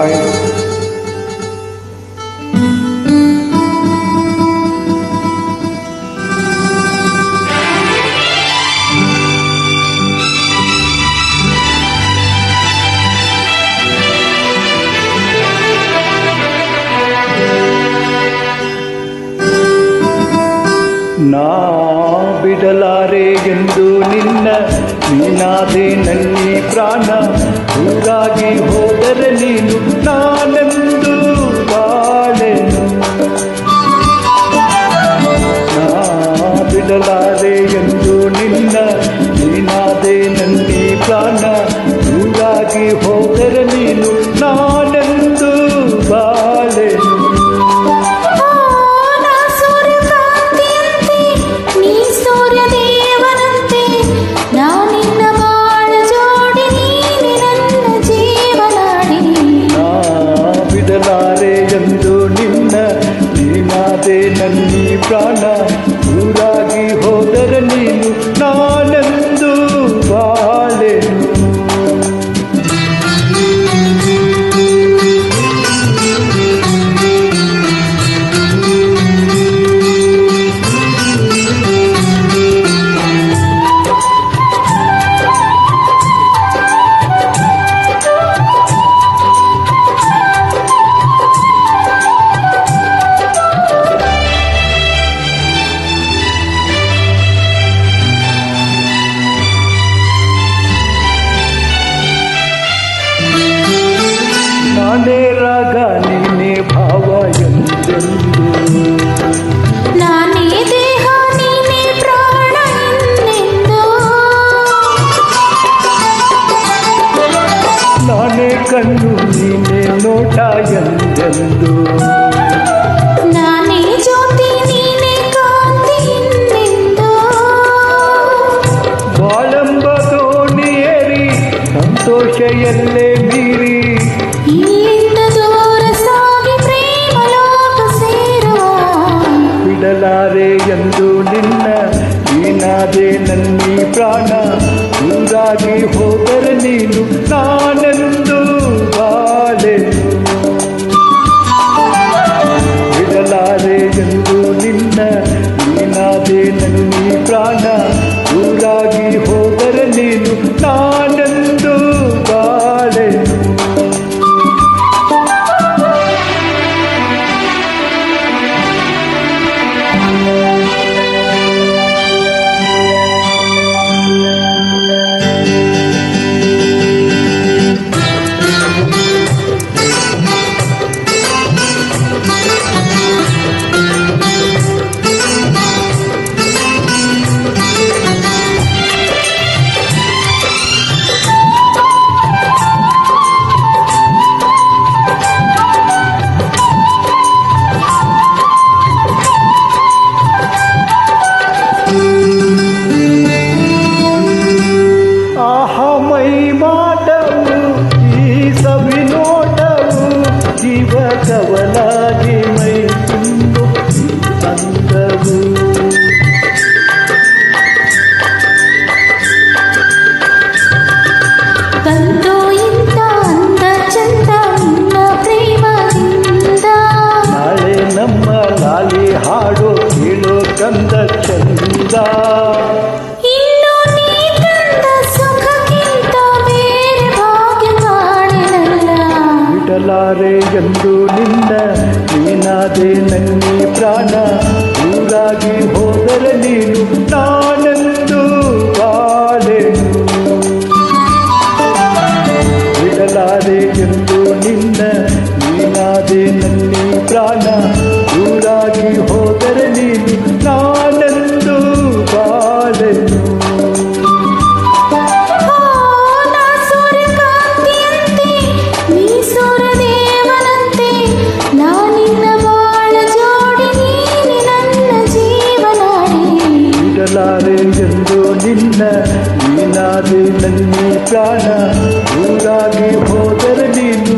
Hi. ನಾ ಬಿಡಲಾರೆ ಎಂದು ನಿನ್ನ, ನೀನಾದೆ ನನ್ನಿ ಪ್ರಾಣ. ಊರಾಗಿ ಹೋದರೆ ನೀನು ನಾನೆಂದು ಬಾಳೆನು. ನಾ ಬಿಡಲಾರೆ ಎಂದು ನಿನ್ನ, ನೀನಾದೆ ನನ್ನಿ ಪ್ರಾಣ. ಊರಾಗಿ ಹೋದರೆ ನೀನು ನಾನೆಂದು ಬಾಳೆನು. ನನ್ನಿ ಪ್ರಾಣ, ಊರಾಗಿ ಹೋದರೆ ನೀನು ನಾನೆಂದು ಬಾಳೆನು. ನಾನೇ ರಾಗ ನೀನೇ ಭಾವ ಎಂದೆಂದು, ನಾನೇ ದೇಹ ನೀನೇ ಪ್ರಾಣ ಎಂದೆಂದು, ನಾನೇ ಕಣ್ಣು ನೀನೇ ನೋಟ ಎಂದೆಂದು, ನಾನೇ ಜ್ಯೋತಿ ನೀನೇ ಕಾಂತಿ ಎಂದೆಂದು. ಬಾಳೆಂಬ ದೋಣಿಯೇರಿ ಸಂತೋಷ ಎಲ್ಲೇ ಮೀರಿ, ಇಲ್ಲಿಂದ ದೂರ ಸಾಗಿ ಪ್ರೇಮ ಲೋಕ ಸೇರುವ. ಬಿಡಲಾರೆ ಎಂದು ನಿನ್ನ, ನೀನಾದೆ ನನ್ನಿ ಪ್ರಾಣ. ಊರಾಗಿ ಹೋದರೆ ನೀನು ನಾನೆಂದು ಬಾಳೆನು. ಬಿಡಲಾರೆ ಎಂದು ನಿನ್ನ, ನೀನಾದೆ ನನ್ನಿ ಪ್ರಾಣ. ಊರಾಗಿ ಹೋದರೆ ನೀನು ನಾನೆಂದು ಬಾಳೆನು. ಕವಲಾಗಿ ಮೈ ತುಂಬು ಅಂದವು. ಬಂತು ಇಂಥ ಅಂದ ಚಂದ ನಿನ್ನ ಪ್ರೇಮದಿಂದ. ನಾಳೆ ನಮ್ಮ ಲಾಲಿ ಹಾಡೋ ಕೇಳೋ ಕಂದ ಚಂದ. ಇನ್ನು ನೀ ತಂದ ಸುಖಕ್ಕಿಂತ ಬೇರೆ ಭಾಗ್ಯ ಕಾಣೆನಲ್ಲ. ಬಿಡಲಾರೆ ಎಂದು ನಿನ್ನ, ನೀನಾದೆ ನನ್ನಿ ಪ್ರಾಣ. ಊರಾಗಿ ಹೋದರೆ ನೀನು ನಾನೆಂದು ಬಾಳೆನು. ಬಿಡಲಾರೆ ಎಂದು ನಿನ್ನ, ನೀನಾದೆ ನನ್ನಿ ಪ್ರಾಣ. ಊರಾಗಿ ಹೋದರೆ ನೀನು ನಾನೆಂದು ಬಾಳೆನು. ಬಿಡಲಾರೆ ಎಂದು ನಿನ್ನ, ನೀನಾದೆ ನನ್ನಿ ಪ್ರಾಣ. ಊರಾಗಿ ಹೋದರೆ ನೀನು